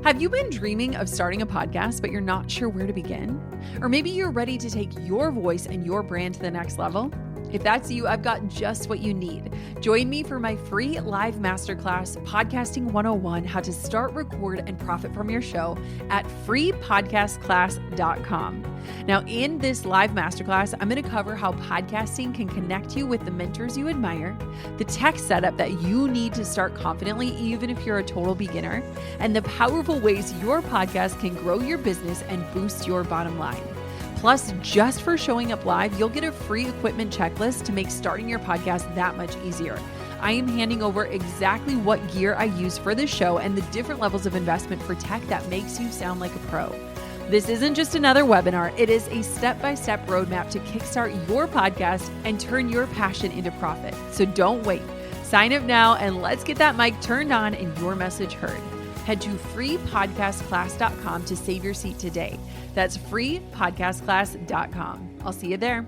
Have you been dreaming of starting a podcast, but you're not sure where to begin? Or maybe you're ready to take your voice and your brand to the next level? If that's you, I've got just what you need. Join me for my free live masterclass, Podcasting 101, How to Start, Record, and Profit from Your Show at freepodcastclass.com. Now, in this live masterclass, I'm going to cover how podcasting can connect you with the mentors you admire, the tech setup that you need to start confidently, even if you're a total beginner, and the powerful ways your podcast can grow your business and boost your bottom line. Plus, just for showing up live, you'll get a free equipment checklist to make starting your podcast that much easier. I am handing over exactly what gear I use for this show and the different levels of investment for tech that makes you sound like a pro. This isn't just another webinar. It is a step-by-step roadmap to kickstart your podcast and turn your passion into profit. So don't wait. Sign up now and let's get that mic turned on and your message heard. Head to freepodcastclass.com to save your seat today. That's freepodcastclass.com. I'll see you there.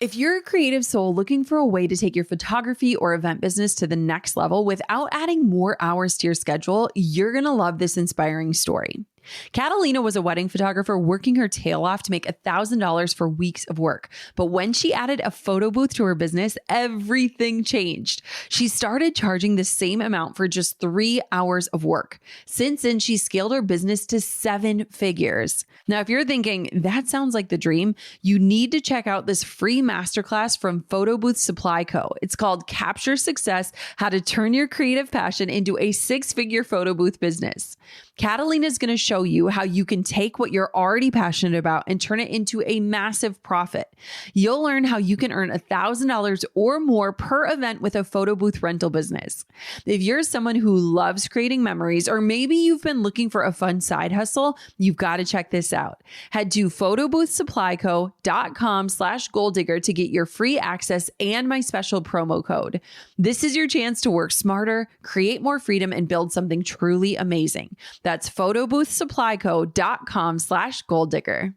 If you're a creative soul looking for a way to take your photography or event business to the next level without adding more hours to your schedule, you're going to love this inspiring story. Catalina was a wedding photographer working her tail off to make $1,000 for weeks of work. But when she added a photo booth to her business, everything changed. She started charging the same amount for just 3 hours of work. Since then, she scaled her business to 7 figures. Now, if you're thinking, that sounds like the dream, you need to check out this free masterclass from Photo Booth Supply Co. It's called Capture Success: How to Turn Your Creative Passion into a 6-Figure Photo Booth Business. Catalina is going to show you how you can take what you're already passionate about and turn it into a massive profit. You'll learn how you can earn $1,000 or more per event with a photo booth rental business. If you're someone who loves creating memories, or maybe you've been looking for a fun side hustle, you've got to check this out. Head to photoboothsupplyco.com/goaldigger to get your free access and my special promo code. This is your chance to work smarter, create more freedom, and build something truly amazing. That's photoboothsupplyco.com/goaldigger.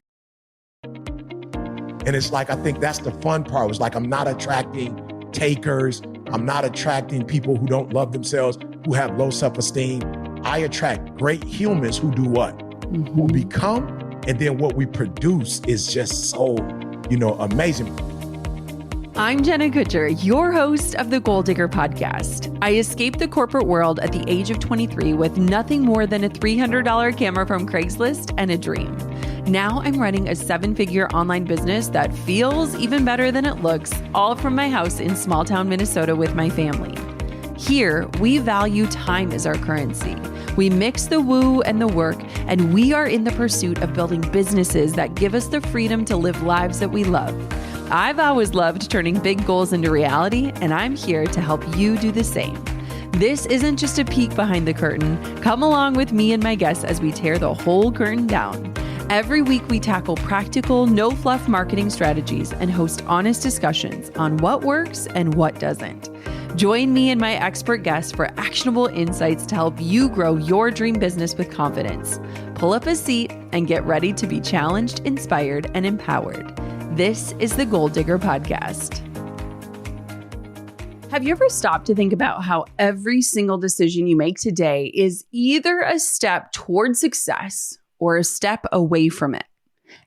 And it's like, I think that's the fun part. It's like, I'm not attracting takers. I'm not attracting people who don't love themselves, who have low self-esteem. I attract great humans who do what? Who become, and then what we produce is just so, amazing. I'm Jenna Kutcher, your host of the Goal Digger podcast. I escaped the corporate world at the age of 23 with nothing more than a $300 camera from Craigslist and a dream. Now I'm running a 7-figure online business that feels even better than it looks, all from my house in small town Minnesota with my family. Here, we value time as our currency. We mix the woo and the work, and we are in the pursuit of building businesses that give us the freedom to live lives that we love. I've always loved turning big goals into reality, and I'm here to help you do the same. This isn't just a peek behind the curtain. Come along with me and my guests as we tear the whole curtain down. Every week, we tackle practical, no-fluff marketing strategies and host honest discussions on what works and what doesn't. Join me and my expert guests for actionable insights to help you grow your dream business with confidence. Pull up a seat and get ready to be challenged, inspired, and empowered. This is the Goal Digger Podcast. Have you ever stopped to think about how every single decision you make today is either a step towards success or a step away from it?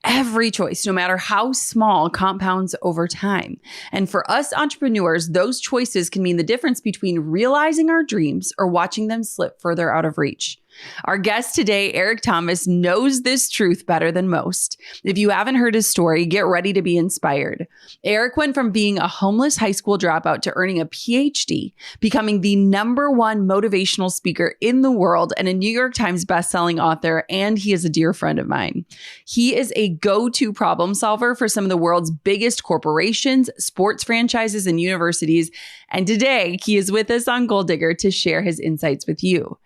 Every choice, no matter how small, compounds over time. And for us entrepreneurs, those choices can mean the difference between realizing our dreams or watching them slip further out of reach. Our guest today, Eric Thomas, knows this truth better than most. If you haven't heard his story, get ready to be inspired. Eric went from being a homeless high school dropout to earning a PhD, becoming the #1 motivational speaker in the world and a New York Times bestselling author, and he is a dear friend of mine. He is a go-to problem solver for some of the world's biggest corporations, sports franchises, and universities. And today, he is with us on Goal Digger to share his insights with you.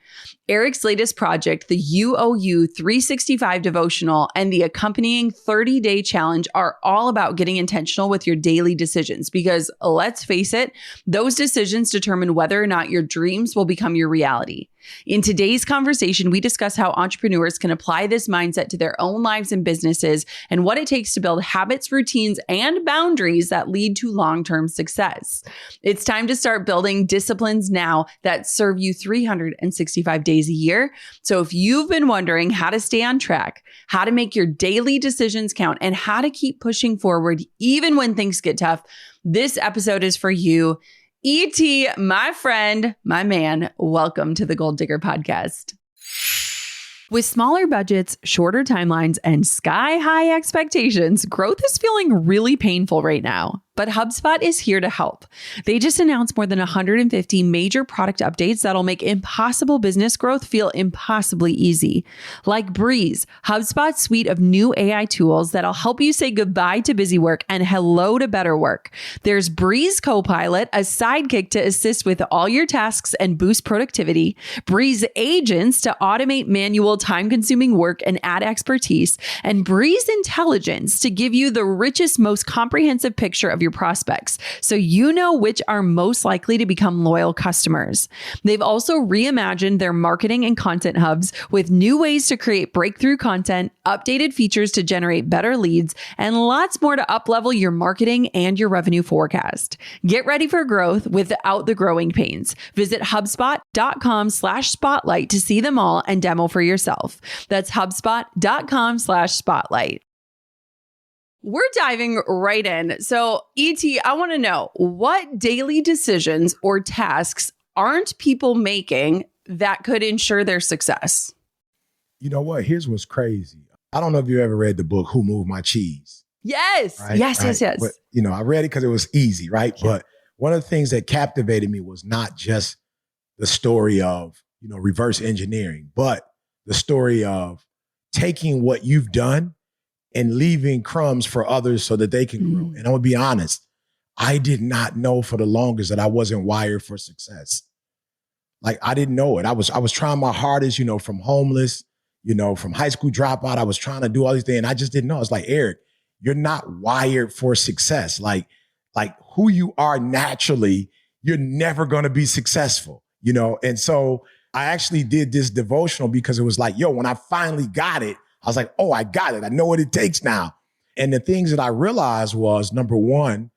Eric's latest project, the UOU 365 devotional and the accompanying 30-day challenge are all about getting intentional with your daily decisions because let's face it, those decisions determine whether or not your dreams will become your reality. In today's conversation, we discuss how entrepreneurs can apply this mindset to their own lives and businesses and what it takes to build habits, routines, and boundaries that lead to long-term success. It's time to start building disciplines now that serve you 365 days a year. So if you've been wondering how to stay on track, how to make your daily decisions count, and how to keep pushing forward even when things get tough, this episode is for you. E.T., my friend, my man, welcome to the Gold Digger Podcast. With smaller budgets, shorter timelines, and sky-high expectations, growth is feeling really painful right now. But HubSpot is here to help. They just announced more than 150 major product updates that'll make impossible business growth feel impossibly easy. Like Breeze, HubSpot's suite of new AI tools that'll help you say goodbye to busy work and hello to better work. There's Breeze Copilot, a sidekick to assist with all your tasks and boost productivity. Breeze Agents to automate manual time-consuming work and add expertise. And Breeze Intelligence to give you the richest, most comprehensive picture of your prospects, so you know which are most likely to become loyal customers. They've also reimagined their marketing and content hubs with new ways to create breakthrough content, updated features to generate better leads, and lots more to uplevel your marketing and your revenue forecast. Get ready for growth without the growing pains. Visit HubSpot.com/spotlight to see them all and demo for yourself. That's HubSpot.com/spotlight. We're diving right in. So, E.T., I want to know, what daily decisions or tasks aren't people making that could ensure their success? You know what? Here's what's crazy. I don't know if you ever read the book, Who Moved My Cheese? Yes. Right? Yes. But, I read it because it was easy, right? Yeah. But one of the things that captivated me was not just the story of, reverse engineering, but the story of taking what you've done and leaving crumbs for others so that they can grow. And I'm gonna be honest, I did not know for the longest that I wasn't wired for success. Like, I didn't know it. I was trying my hardest, from homeless, from high school dropout. I was trying to do all these things and I just didn't know. It's like, Eric, you're not wired for success. Like who you are naturally, you're never gonna be successful, And so I actually did this devotional because it was like, when I finally got it, I was like, oh, I got it. I know what it takes now. And the things that I realized was, number one,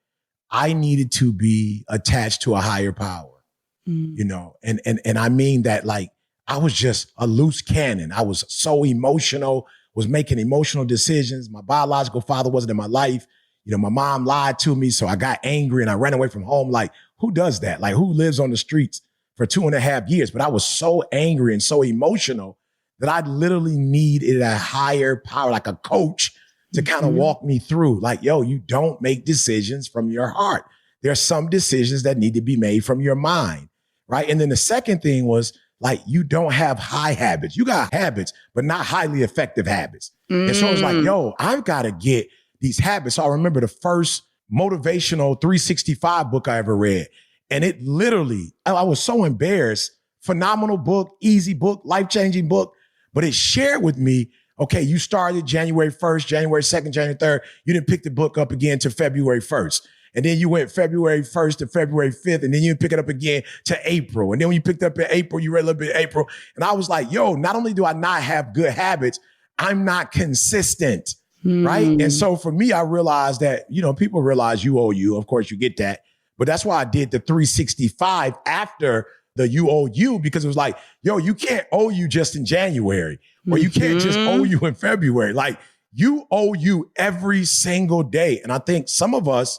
I needed to be attached to a higher power, and I mean that, like, I was just a loose cannon. I was so emotional, was making emotional decisions. My biological father wasn't in my life. My mom lied to me. So I got angry and I ran away from home. Like, who does that? Like, who lives on the streets for 2.5 years? But I was so angry and so emotional that I literally needed a higher power, like a coach, to kind of walk me through. Like, you don't make decisions from your heart. There are some decisions that need to be made from your mind, right? And then the second thing was, like, you don't have high habits. You got habits, but not highly effective habits. And so I was like, I've got to get these habits. So I remember the first motivational 365 book I ever read. And it literally, I was so embarrassed. Phenomenal book, easy book, life-changing book. But it shared with me, okay, you started January 1st, January 2nd, January 3rd. You didn't pick the book up again to February 1st. And then you went February 1st to February 5th. And then you didn't pick it up again to April. And then when you picked up in April, you read a little bit in April. And I was like, not only do I not have good habits, I'm not consistent, right? And so for me, I realized that, people realize you owe you. Of course, you get that. But that's why I did the 365 after the you owe you, because it was like, you can't owe you just in January, or you can't just owe you in February. Like, you owe you every single day. And I think some of us,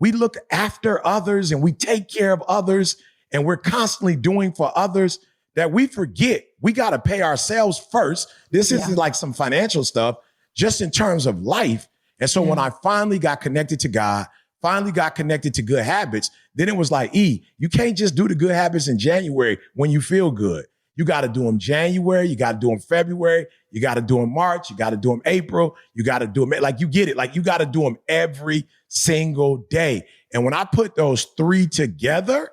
we look after others and we take care of others and we're constantly doing for others that we forget we got to pay ourselves first. This isn't like some financial stuff, just in terms of life. And so when I finally got connected to God, finally got connected to good habits, then it was like, you can't just do the good habits in January when you feel good. You got to do them January. You got to do them February. You got to do them March. You got to do them April. You got to do them. Like, you get it. Like, you got to do them every single day. And when I put those three together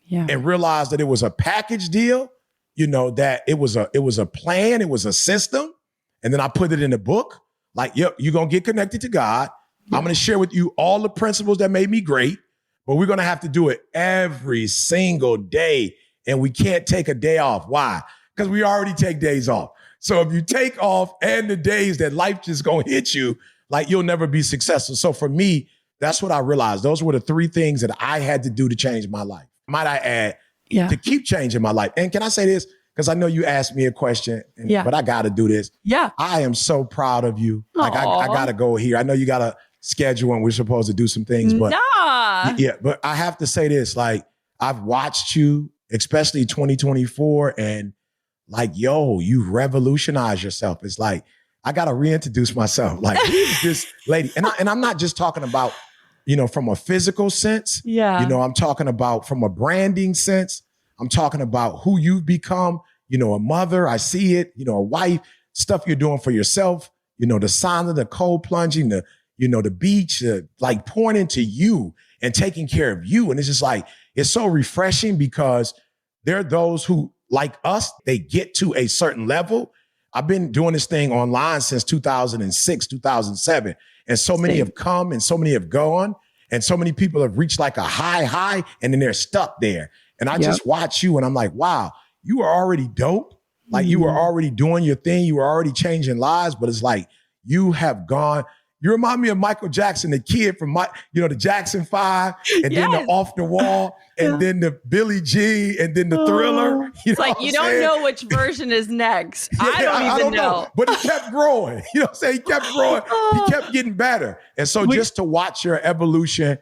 and realized that it was a package deal, that it was a plan, it was a system. And then I put it in a book. Like, yep, you're going to get connected to God. I'm going to share with you all the principles that made me great, but we're going to have to do it every single day. And we can't take a day off. Why? Because we already take days off. So if you take off and the days that life just going to hit you, like you'll never be successful. So for me, that's what I realized. Those were the 3 things that I had to do to change my life. Might I add, to keep changing my life. And can I say this? Because I know you asked me a question, but I got to do this. Yeah. I am so proud of you. Like I got to go here. I know you got a schedule and we're supposed to do some things, but but I have to say this, like I've watched you, especially 2024, and like, yo, you revolutionized yourself. It's like, I got to reintroduce myself. Like, who's this lady? And I'm not just talking about, from a physical sense. Yeah. I'm talking about from a branding sense. I'm talking about who you've become, a mother. I see it, a wife, stuff you're doing for yourself, the sauna, the cold plunging, the beach, like pouring into you and taking care of you. And it's just like, it's so refreshing because there are those who, like us, they get to a certain level. I've been doing this thing online since 2006, 2007. And so many have come and so many have gone. And so many people have reached like a high, and then they're stuck there. And I just watch you and I'm like, wow, you are already dope. Like you were already doing your thing. You were already changing lives, but it's like you have gone. You remind me of Michael Jackson, the kid from the Jackson 5, and then the Off the Wall, and then the Billie Jean, and then the Thriller. It's like you don't know which version is next. I don't even know. But he kept growing. You know what I'm saying? He kept growing. He kept getting better. And so just to watch your evolution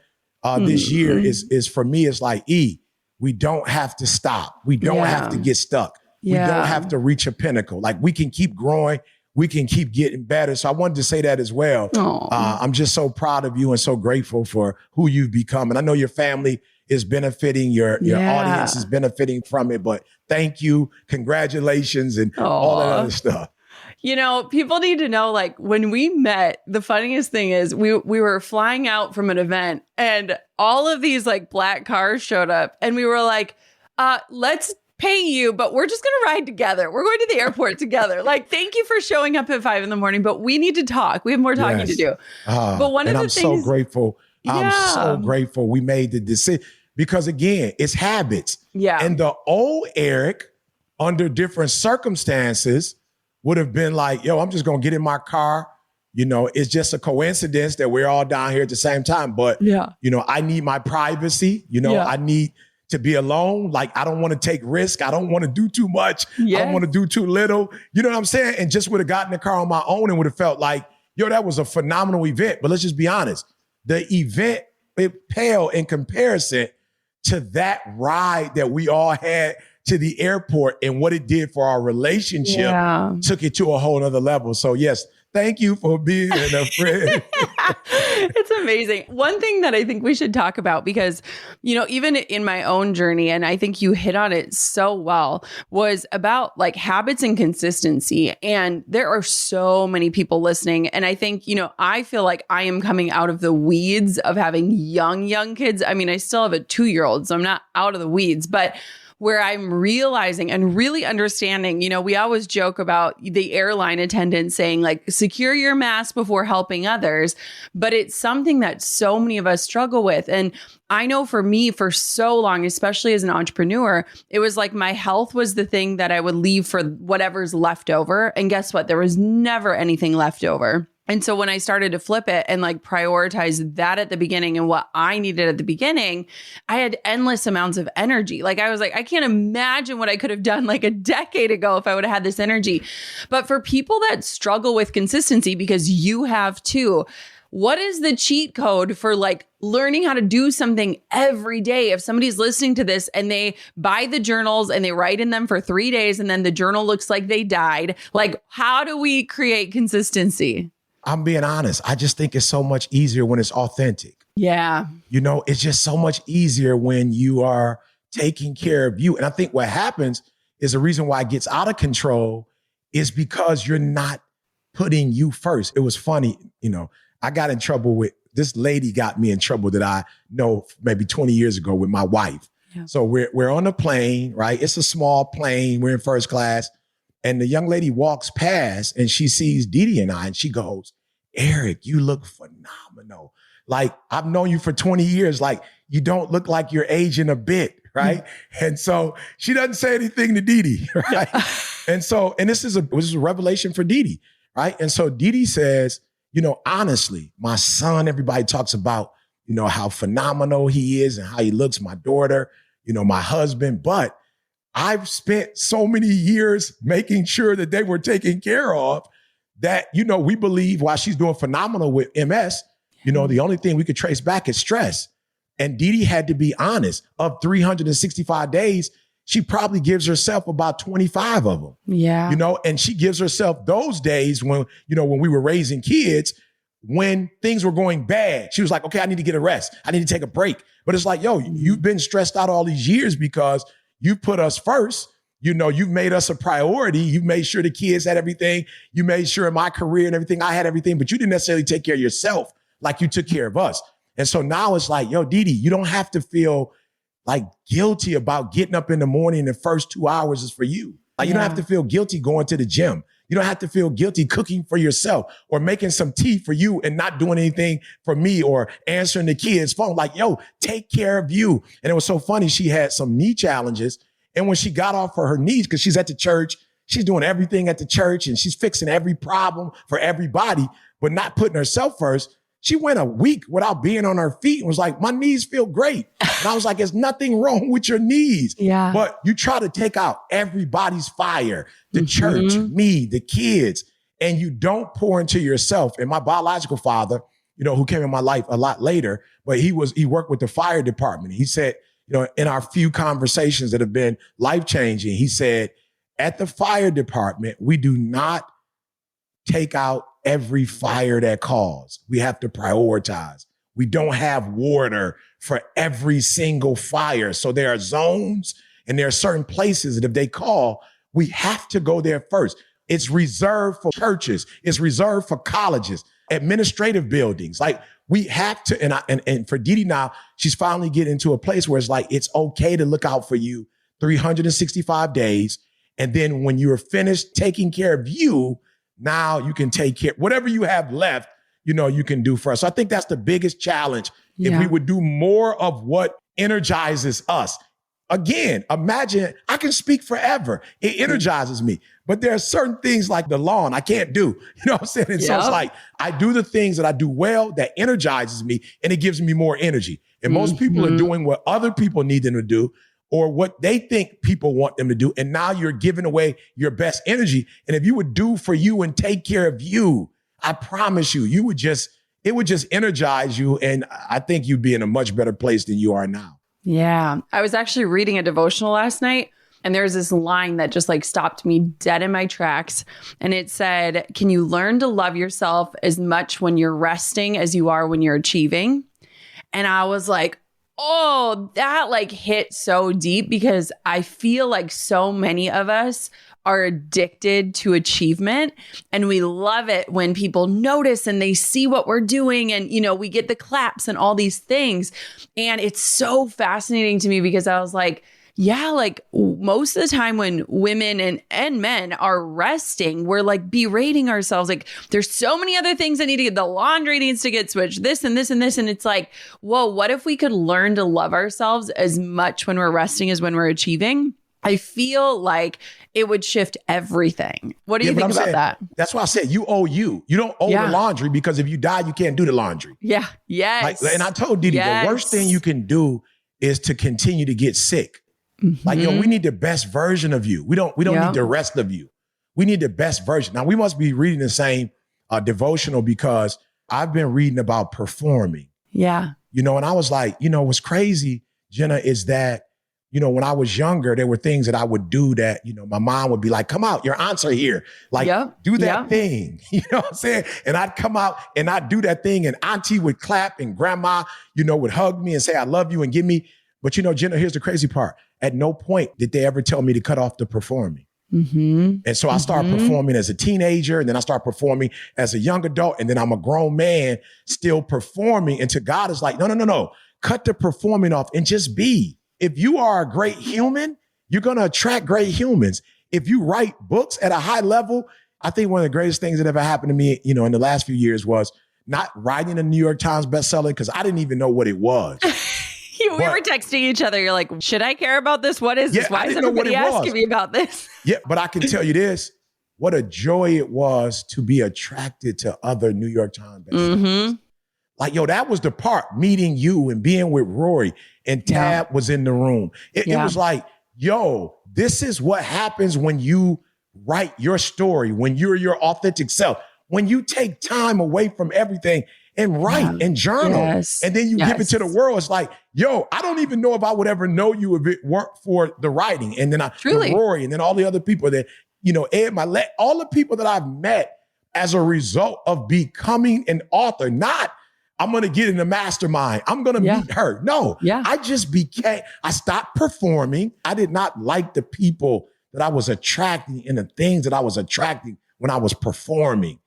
this year is for me, it's like, we don't have to stop. We don't have to get stuck. We don't have to reach a pinnacle. Like we can keep growing. We can keep getting better. So I wanted to say that as well. I'm just so proud of you and so grateful for who you've become. And I know your family is benefiting, your audience is benefiting from it, but thank you, congratulations, and all that other stuff. People need to know, like when we met, the funniest thing is we were flying out from an event and all of these like black cars showed up and we were like, let's pay you, but we're just going to ride together. We're going to the airport together. Like, thank you for showing up at 5 a.m, but we need to talk. We have more talking to do. But one of the things, I'm so grateful. I'm so grateful we made the decision because again, it's habits. Yeah. And the old Eric under different circumstances would have been like, yo, I'm just going to get in my car. It's just a coincidence that we're all down here at the same time. But, I need my privacy. I need to be alone. Like, I don't want to take risk. I don't want to do too much. I don't want to do too little. You know what I'm saying? And just would have gotten the car on my own and would have felt like, yo, that was a phenomenal event. But let's just be honest. The event, it paled in comparison to that ride that we all had to the airport and what it did for our relationship, took it to a whole nother level. So yes, thank you for being a friend. It's amazing. One thing that I think we should talk about, because, even in my own journey, and I think you hit on it so well, was about like habits and consistency. And there are so many people listening. And I think, I feel like I am coming out of the weeds of having young kids. I mean, I still have a 2-year-old, so I'm not out of the weeds, but where I'm realizing and really understanding, we always joke about the airline attendant saying like, secure your mask before helping others, but it's something that so many of us struggle with. And I know for me, for so long, especially as an entrepreneur, it was like my health was the thing that I would leave for whatever's left over. And guess what? There was never anything left over. And so when I started to flip it and like prioritize that at the beginning and what I needed at the beginning, I had endless amounts of energy. Like I was like, I can't imagine what I could have done like a decade ago if I would have had this energy. But for people that struggle with consistency, because you have too, what is the cheat code for like learning how to do something every day? If somebody's listening to this and they buy the journals and they write in them for 3 days and then the journal looks like they died, like how do we create consistency? I'm being honest. I just think it's so much easier when it's authentic. Yeah. It's just so much easier when you are taking care of you. And I think what happens is the reason why it gets out of control is because you're not putting you first. It was funny, I got in trouble with, this lady got me in trouble that I know maybe 20 years ago with my wife. So we're on the plane, right? It's a small plane. We're in first class. And the young lady walks past and she sees Didi and I, and she goes, Eric, you look phenomenal. Like, I've known you for 20 years. Like, you don't look like you're aging a bit, right? And so she doesn't say anything to Didi, right? And this is a revelation for Didi, right? And so Didi says, honestly, my son, everybody talks about, how phenomenal he is and how he looks, my daughter, my husband, but I've spent so many years making sure that they were taken care of that, we believe while she's doing phenomenal with MS, the only thing we could trace back is stress. And Didi had to be honest. Of 365 days, she probably gives herself about 25 of them. Yeah. And she gives herself those days when we were raising kids, when things were going bad. She was like, okay, I need to get a rest. I need to take a break. But it's like, you've been stressed out all these years because you put us first. You've made us a priority. You've made sure the kids had everything. You made sure in my career and everything, I had everything, but you didn't necessarily take care of yourself like you took care of us. And so now it's like, Didi, you don't have to feel like guilty about getting up in the morning. The first 2 hours is for you. Like, you don't have to feel guilty going to the gym. You don't have to feel guilty cooking for yourself or making some tea for you and not doing anything for me or answering the kids' phone. Like, take care of you. And it was so funny. She had some knee challenges. And when she got off for her knees, because she's at the church, she's doing everything at the church and she's fixing every problem for everybody, but not putting herself first. She went a week without being on her feet and was like, my knees feel great. And I was like, there's nothing wrong with your knees. Yeah. But you try to take out everybody's fire, the church, me, the kids, and you don't pour into yourself. And my biological father, who came in my life a lot later, but he worked with the fire department. He said, in our few conversations that have been life-changing, he said, at the fire department, we do not take out every fire that calls. We have to prioritize. We don't have water for every single fire. So there are zones and there are certain places that if they call, we have to go there first. It's reserved for churches. It's reserved for colleges, administrative buildings. Like, we have to, and for Didi now, she's finally getting into a place where it's like, it's okay to look out for you 365 days. And then when you're finished taking care of you, now you can take care, whatever you have left, you can do for us. So I think that's the biggest challenge. Yeah. If we would do more of what energizes us. Again, imagine, I can speak forever. It energizes me. But there are certain things like the lawn I can't do. You know what I'm saying? And so it's like, I do the things that I do well that energizes me and it gives me more energy. And most people are doing what other people need them to do or what they think people want them to do. And now you're giving away your best energy. And if you would do for you and take care of you, I promise you, it would just energize you. And I think you'd be in a much better place than you are now. Yeah. I was actually reading a devotional last night and there's this line that just like stopped me dead in my tracks. And it said, can you learn to love yourself as much when you're resting as you are when you're achieving? And I was like, oh, that like hit so deep because I feel like so many of us are addicted to achievement and we love it when people notice and they see what we're doing and, we get the claps and all these things. And it's so fascinating to me because I was like, yeah, like most of the time when women and men are resting, we're like berating ourselves. Like there's so many other things that need to get, the laundry needs to get switched, this and this and this. And it's like, whoa, what if we could learn to love ourselves as much when we're resting as when we're achieving? I feel like it would shift everything. What do you think about that? That's why I said you owe you. You don't owe the laundry because if you die, you can't do the laundry. Yeah. Yes. And I told Didi, the worst thing you can do is to continue to get sick. Like, we need the best version of you. We don't need the rest of you. We need the best version. Now, we must be reading the same devotional because I've been reading about performing. Yeah. And I was like, what's crazy, Jenna, is that, when I was younger, there were things that I would do that, my mom would be like, come out, your aunts are here. Like, do that thing. You know what I'm saying? And I'd come out and I'd do that thing and auntie would clap and grandma, would hug me and say, I love you and give me. But, Jenna, here's the crazy part. At no point did they ever tell me to cut off the performing. And so I started performing as a teenager and then I started performing as a young adult. And then I'm a grown man still performing. And to God is like, no. Cut the performing off and just be. if you are a great human, you're going to attract great humans. If you write books at a high level, I think one of the greatest things that ever happened to me, in the last few years was not writing a New York Times bestseller because I didn't even know what it was. We were texting each other. You're like, should I care about this? What is this? Why is everybody asking me about this? Yeah, but I can tell you this. What a joy it was to be attracted to other New York Times bestsellers. Mm-hmm. Like, that was the part, meeting you and being with Rory, and Tab was in the room. It was like, this is what happens when you write your story, when you're your authentic self, when you take time away from everything and write and journal. And then you give it to the world. It's like, I don't even know if I would ever know you if it weren't for the writing. And then Rory, and then all the other people that, Ed, all the people that I've met as a result of becoming an author, not I'm going to get in the mastermind, I'm going to meet her. No, I stopped performing. I did not like the people that I was attracting and the things that I was attracting when I was performing.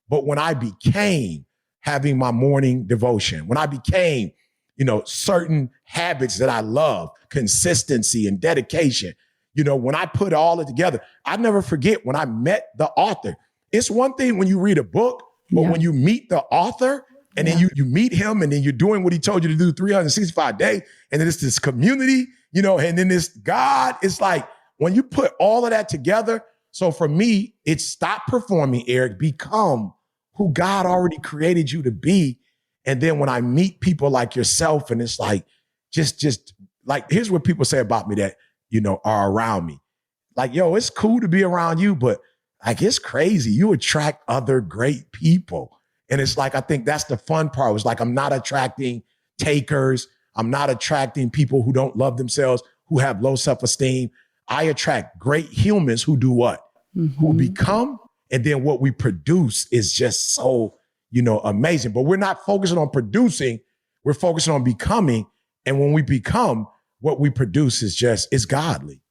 But when I became having my morning devotion, when I became, certain habits that I love, consistency and dedication, when I put all it together, I never forget when I met the author. It's one thing when you read a book, but when you meet the author and then you meet him and then you're doing what he told you to do 365 days, and then it's this community, and then this God, it's like when you put all of that together. So for me, it's stop performing, Eric, become who God already created you to be. And then when I meet people like yourself, and it's like, just like, here's what people say about me that, are around me. Like, it's cool to be around you, but like, it's crazy. You attract other great people. And it's like, I think that's the fun part. It's like, I'm not attracting takers. I'm not attracting people who don't love themselves, who have low self-esteem. I attract great humans who do what? Mm-hmm. Who become, and then what we produce is just so, amazing. But we're not focusing on producing. We're focusing on becoming. And when we become, what we produce is godly.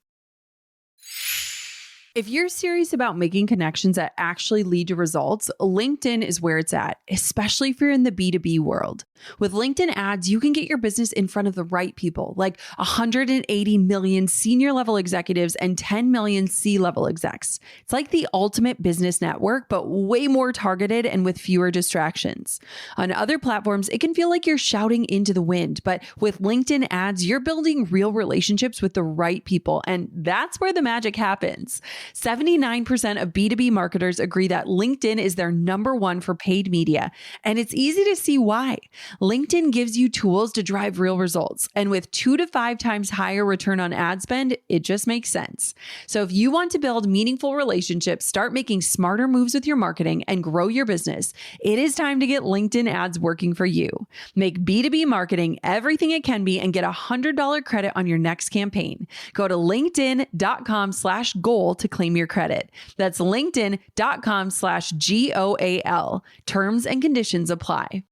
If you're serious about making connections that actually lead to results, LinkedIn is where it's at, especially if you're in the B2B world. With LinkedIn ads, you can get your business in front of the right people, like 180 million senior level executives and 10 million C-level execs. It's like the ultimate business network, but way more targeted and with fewer distractions. On other platforms, it can feel like you're shouting into the wind, but with LinkedIn ads, you're building real relationships with the right people, and that's where the magic happens. 79% of B2B marketers agree that LinkedIn is their number one for paid media, and it's easy to see why. LinkedIn gives you tools to drive real results, and with 2 to 5 times higher return on ad spend, it just makes sense. So if you want to build meaningful relationships, start making smarter moves with your marketing, and grow your business, it is time to get LinkedIn ads working for you. Make B2B marketing everything it can be and get $100 credit on your next campaign. Go to linkedin.com/goal to claim your credit. That's linkedin.com/GOAL. Terms and conditions apply.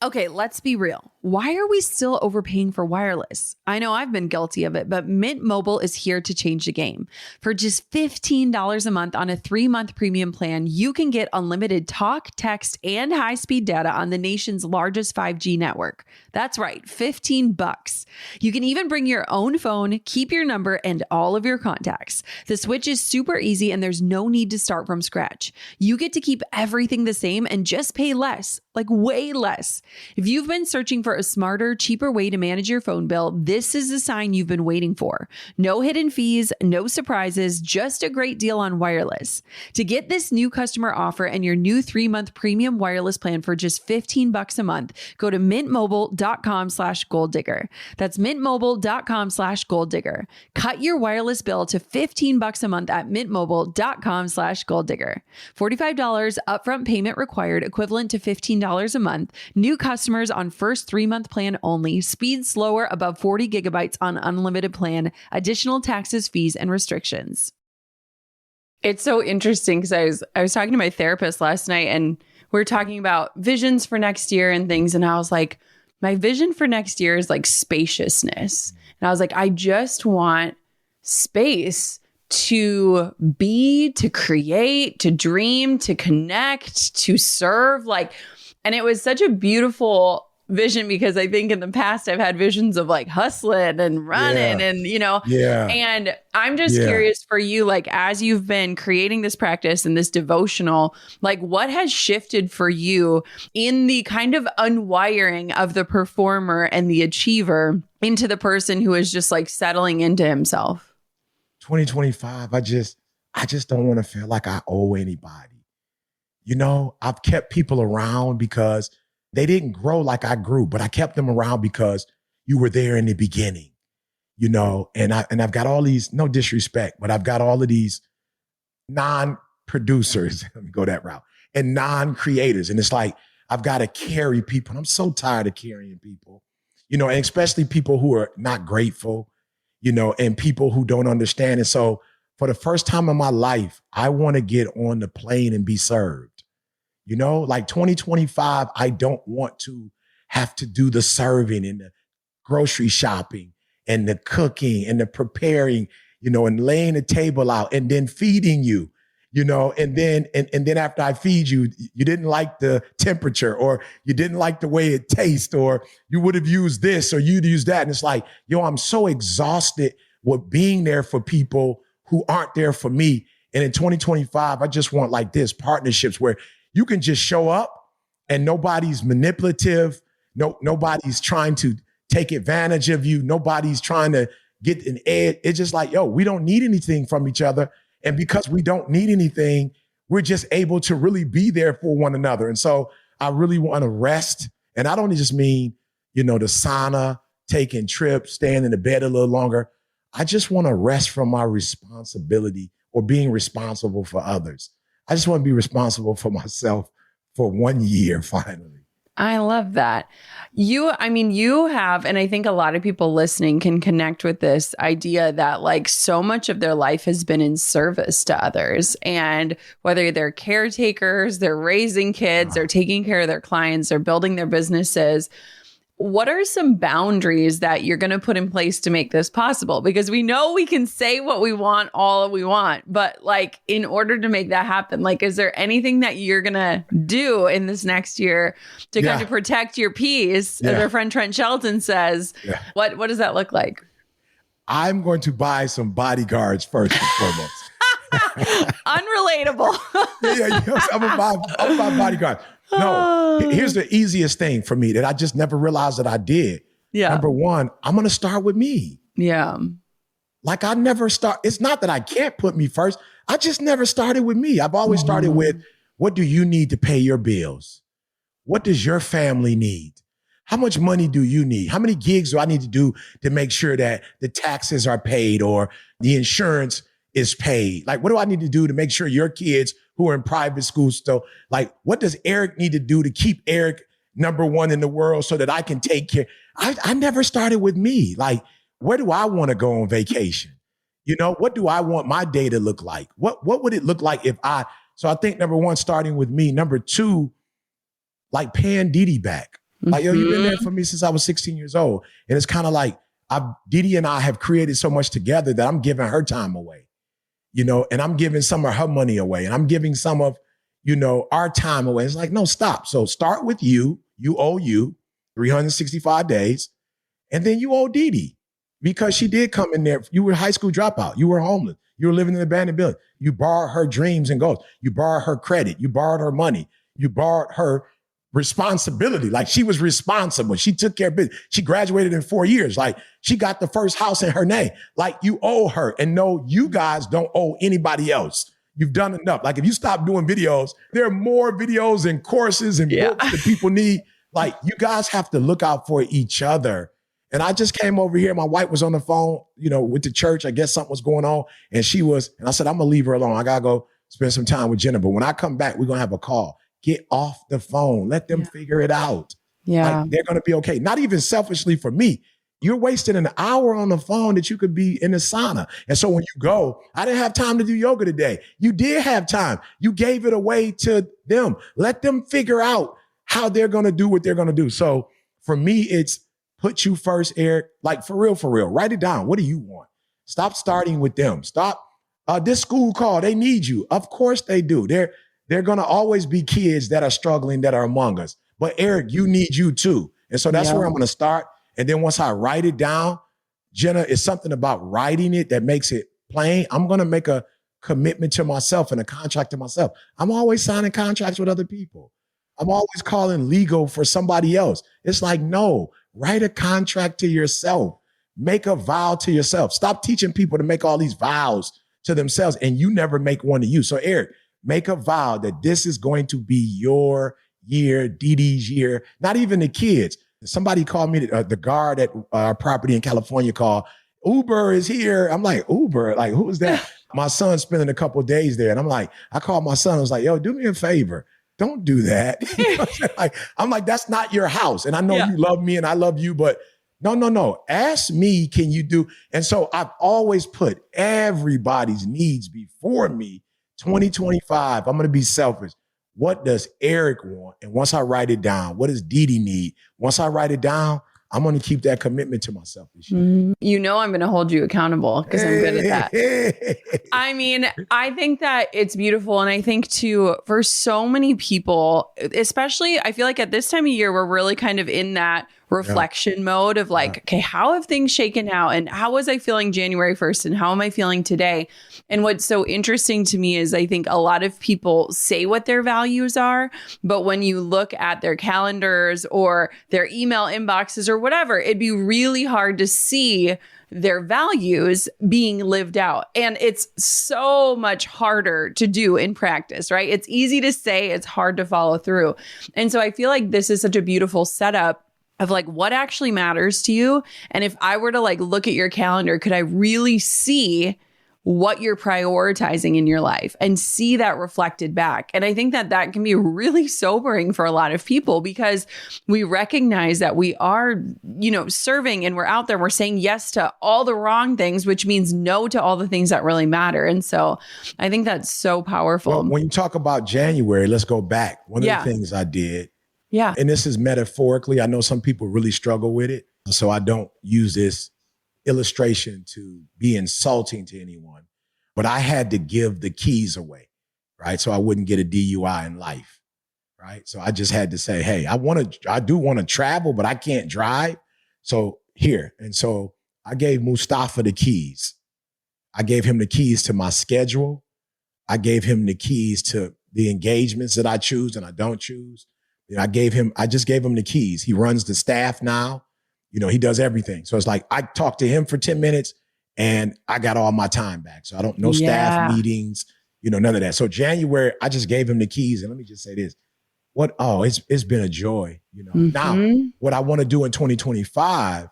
Okay, let's be real. Why are we still overpaying for wireless? I know I've been guilty of it, but Mint Mobile is here to change the game. For just $15 a month on a 3-month premium plan, you can get unlimited talk, text, and high-speed data on the nation's largest 5G network. That's right, $15. You can even bring your own phone, keep your number, and all of your contacts. The switch is super easy and there's no need to start from scratch. You get to keep everything the same and just pay less, like way less. If you've been searching for a smarter, cheaper way to manage your phone bill, this is the sign you've been waiting for. No hidden fees, no surprises, just a great deal on wireless. To get this new customer offer and your new 3-month premium wireless plan for just $15 a month, go to mintmobile.com/goaldigger. That's mintmobile.com/goaldigger. Cut your wireless bill to $15 a month at mintmobile.com/goaldigger. $45 upfront payment required, equivalent to $15 a month. New customers on first 3-month plan only. Speed slower above 40 gigabytes on unlimited plan. Additional taxes, fees, and restrictions. It's so interesting because I was talking to my therapist last night and we were talking about visions for next year and things. And I was like, my vision for next year is like spaciousness. And I was like, I just want space to be, to create, to dream, to connect, to serve. And it was such a beautiful vision, because I think in the past I've had visions of like hustling and running and, and I'm just curious for you, like, as you've been creating this practice and this devotional, like what has shifted for you in the kind of unwiring of the performer and the achiever into the person who is just like settling into himself? 2025, I just don't want to feel like I owe anybody. I've kept people around because they didn't grow like I grew, but I kept them around because you were there in the beginning, and I've got all these, no disrespect, but I've got all of these non-producers, let me go that route, and non-creators. And it's like, I've got to carry people. And I'm so tired of carrying people, and especially people who are not grateful, and people who don't understand. And so for the first time in my life, I want to get on the plane and be served. Like 2025, I don't want to have to do the serving and the grocery shopping and the cooking and the preparing, and laying the table out and then feeding you, and then after I feed you, you didn't like the temperature or you didn't like the way it tastes, or you would have used this or you'd use that. And it's like, I'm so exhausted with being there for people who aren't there for me. And in 2025, I just want like this partnerships where you can just show up and nobody's manipulative. Nobody's trying to take advantage of you. Nobody's trying to get an edge. It's just like, we don't need anything from each other. And because we don't need anything, we're just able to really be there for one another. And so I really want to rest. And I don't just mean, the sauna, taking trips, staying in the bed a little longer. I just want to rest from my responsibility or being responsible for others. I just want to be responsible for myself for 1 year, finally. I love that. You have, and I think a lot of people listening can connect with this idea that like so much of their life has been in service to others. And whether they're caretakers, they're raising kids, they're taking care of their clients, they're building their businesses. What are some boundaries that you're going to put in place to make this possible? Because we know we can say what we want, all we want, but like in order to make that happen, like, is there anything that you're going to do in this next year to kind of protect your peace? As our friend Trent Shelton says, what does that look like? I'm going to buy some bodyguards first and foremost. Unrelatable. I'm gonna buy bodyguards. No, here's the easiest thing for me that I just never realized that I did. Yeah. Number one, I'm going to start with me. Yeah. Like it's not that I can't put me first. I just never started with me. I've always started with, what do you need to pay your bills? What does your family need? How much money do you need? How many gigs do I need to do to make sure that the taxes are paid or the insurance is paid? Like, what do I need to do to make sure your kids who are in private schools still, like, what does Eric need to do to keep Eric number one in the world so that I can take care? I never started with me. Like, where do I want to go on vacation? What do I want my day to look like? What would it look like so I think number one, starting with me. Number two, like paying Didi back. Like, you've been there for me since I was 16 years old. And it's kind of like, Didi and I have created so much together that I'm giving her time away. And I'm giving some of her money away, and I'm giving some of, our time away. It's like, no, stop. So start with you. You owe you 365 days. And then you owe Didi because she did come in there. You were a high school dropout. You were homeless. You were living in an abandoned building. You borrowed her dreams and goals. You borrowed her credit. You borrowed her money. You borrowed her responsibility. Like, she was responsible. She took care of business. She graduated in 4 years. Like, she got the first house in her name. Like, you owe her. And no, you guys don't owe anybody else. You've done enough. Like, if you stop doing videos, there are more videos and courses and books that people need. Like, you guys have to look out for each other. And I just came over here. My wife was on the phone, with the church. I guess something was going on. And I said, I'm going to leave her alone. I got to go spend some time with Jenna. But when I come back, we're going to have a call. Get off the phone. Let them figure it out. Yeah. Like, they're going to be okay. Not even selfishly for me. You're wasting an hour on the phone that you could be in the sauna. And so when you go, I didn't have time to do yoga today. You did have time. You gave it away to them. Let them figure out how they're going to do what they're going to do. So for me, it's put you first, Eric. Like, for real. Write it down. What do you want? Stop starting with them. Stop. This school call, they need you. Of course they do. They're going to always be kids that are struggling, that are among us. But Eric, you need you too. And so that's where I'm going to start. And then once I write it down, Jenna, it's something about writing it that makes it plain. I'm going to make a commitment to myself and a contract to myself. I'm always signing contracts with other people. I'm always calling legal for somebody else. It's like, no, write a contract to yourself. Make a vow to yourself. Stop teaching people to make all these vows to themselves and you never make one to you. So Eric, make a vow that this is going to be your year, Dee Dee's year, not even the kids. Somebody called me, the guard at our property in California called, Uber is here. I'm like, Uber? Like, who is that? My son's spending a couple of days there. And I'm like, I called my son. I was like, yo, do me a favor. Don't do that. You know I'm like, that's not your house. And I know you love me and I love you, but no. Ask me, can you do? And so I've always put everybody's needs before me. 2025, I'm going to be selfish. What does Eric want? And once I write it down, what does Dee Dee need? Once I write it down, I'm going to keep that commitment to myself this year. You know, I'm going to hold you accountable because I'm good at that. I mean, I think that it's beautiful. And I think too, for so many people, especially, I feel like at this time of year, we're really kind of in that reflection mode of like, okay, how have things shaken out? And how was I feeling January 1st? And how am I feeling today? And what's so interesting to me is I think a lot of people say what their values are, but when you look at their calendars or their email inboxes or whatever, it'd be really hard to see their values being lived out. And it's so much harder to do in practice, right? It's easy to say, it's hard to follow through. And so I feel like this is such a beautiful setup of like what actually matters to you. And if I were to like look at your calendar, could I really see what you're prioritizing in your life and see that reflected back? And I think that that can be really sobering for a lot of people because we recognize that we are, you know, serving and we're out there, we're saying yes to all the wrong things, which means no to all the things that really matter. And so I think that's so powerful. Well, when you talk about January, let's go back. One of the things I did, and this is metaphorically, I know some people really struggle with it. So I don't use this illustration to be insulting to anyone, but I had to give the keys away, right? So I wouldn't get a DUI in life, right? So I just had to say, hey, I do want to travel, but I can't drive. So here. And so I gave Mustafa the keys. I gave him the keys to my schedule. I gave him the keys to the engagements that I choose and I don't choose. You know, I just gave him the keys. He runs the staff now. You know, he does everything. So it's like, I talked to him for 10 minutes and I got all my time back. So I don't know staff meetings, you know, none of that. So January, I just gave him the keys. And let me just say this, it's been a joy, you know. Now, what I want to do in 2025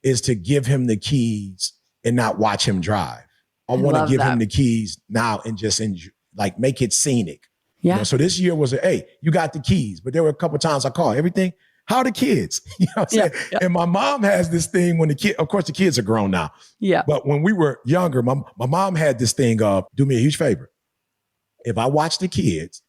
is to give him the keys and not watch him drive. I want to give him the keys now and just like make it scenic. Yeah. You know, so this year was hey, you got the keys. But there were a couple of times I called everything. How are the kids? You know what I'm saying? Yeah. And my mom has this thing when of course the kids are grown now. Yeah. But when we were younger, my mom had this thing of, do me a huge favor. If I watch the kids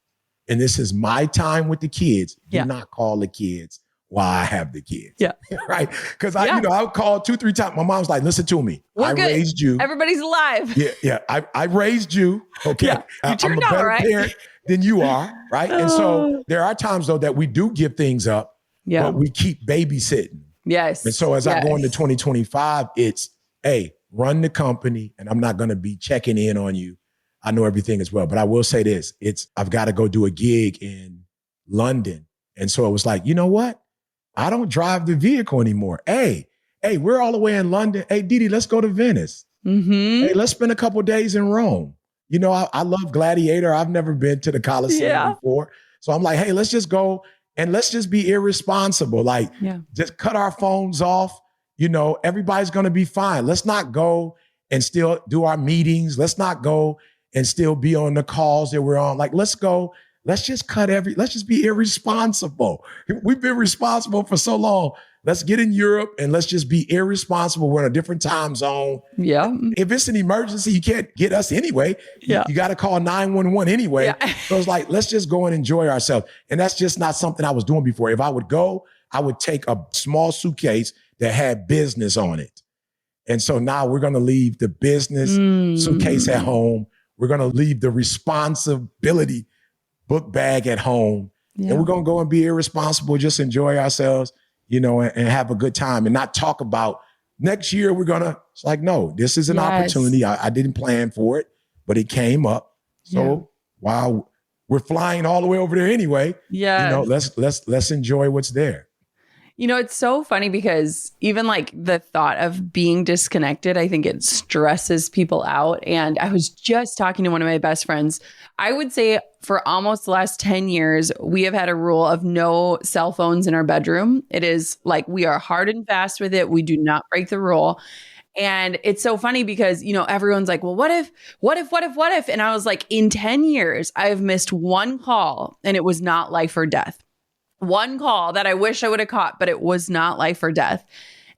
and this is my time with the kids, do not call the kids while I have the kids. Yeah. Right? Because I would call 2-3 times. My mom's like, listen to me. I raised you. Everybody's alive. Yeah. I raised you. Okay. Yeah. You turned I'm a better parent than you are. Right. And so there are times though that we do give things up. Yeah. But we keep babysitting. Yes. And so as I go into 2025, it's, hey, run the company and I'm not going to be checking in on you. I know everything as well. But I will say this, I've got to go do a gig in London. And so it was like, you know what? I don't drive the vehicle anymore. Hey, we're all the way in London. Hey, Dee Dee, let's go to Venice. Mm-hmm. Hey, let's spend a couple of days in Rome. You know, I love Gladiator. I've never been to the Colosseum before. So I'm like, hey, let's just go. And let's just be irresponsible. Like, just cut our phones off. You know, everybody's going to be fine. Let's not go and still do our meetings. Let's not go and still be on the calls that we're on. Like, let's go. Let's just let's just be irresponsible. We've been responsible for so long. Let's get in Europe and let's just be irresponsible. We're in a different time zone. Yeah. If it's an emergency, you can't get us anyway. Yeah. You got to call 911 anyway. Yeah. So it's like, let's just go and enjoy ourselves. And that's just not something I was doing before. If I would go, I would take a small suitcase that had business on it. And so now we're going to leave the business suitcase at home. We're going to leave the responsibility book bag at home. Yeah. And we're going to go and be irresponsible, just enjoy ourselves. and have a good time and not talk about next year it's like, no, this is an opportunity. I didn't plan for it, but it came up. So while we're flying all the way over there anyway, let's enjoy what's there. It's so funny because even like the thought of being disconnected, I think it stresses people out. And I was just talking to one of my best friends. I would say for almost the last 10 years, we have had a rule of no cell phones in our bedroom. It is like we are hard and fast with it. We do not break the rule. And it's so funny because, everyone's like, well, what if? And I was like, in 10 years, I've missed one call and it was not life or death. One call that I wish I would have caught, but it was not life or death.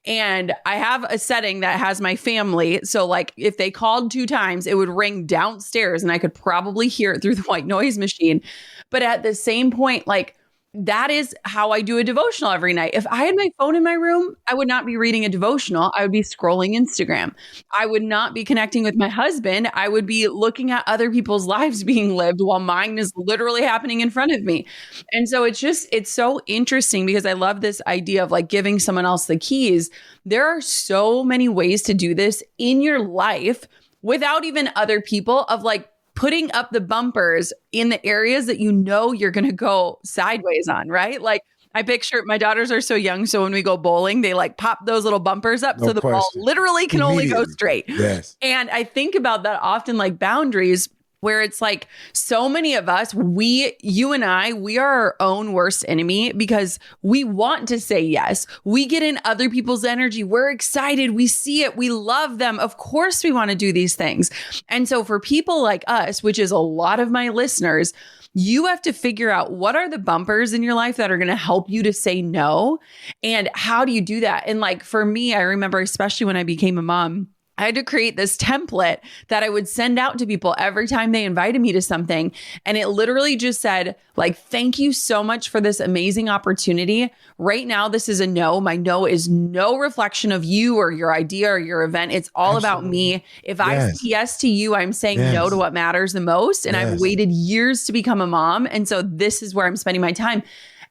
And I have a setting that has my family. So like if they called 2 times, it would ring downstairs and I could probably hear it through the white noise machine. But at the same point, like that is how I do a devotional every night. If I had my phone in my room, I would not be reading a devotional. I would be scrolling Instagram. I would not be connecting with my husband. I would be looking at other people's lives being lived while mine is literally happening in front of me. And so it's so interesting because I love this idea of like giving someone else the keys. There are so many ways to do this in your life without even other people, of like putting up the bumpers in the areas that you're going to go sideways on, right? Like I picture my daughters are so young. So when we go bowling, they like pop those little bumpers up. So the ball literally can only go straight. Yes. And I think about that often, like boundaries, where it's like so many of us, you and I, we are our own worst enemy because we want to say yes. We get in other people's energy. We're excited. We see it. We love them. Of course we want to do these things. And so for people like us, which is a lot of my listeners, you have to figure out what are the bumpers in your life that are going to help you to say no. And how do you do that? And like for me, I remember, especially when I became a mom, I had to create this template that I would send out to people every time they invited me to something. And it literally just said, like, thank you so much for this amazing opportunity. Right now, this is a no. My no is no reflection of you or your idea or your event. It's all about me. If I say yes to you, I'm saying no to what matters the most. And I've waited years to become a mom. And so this is where I'm spending my time.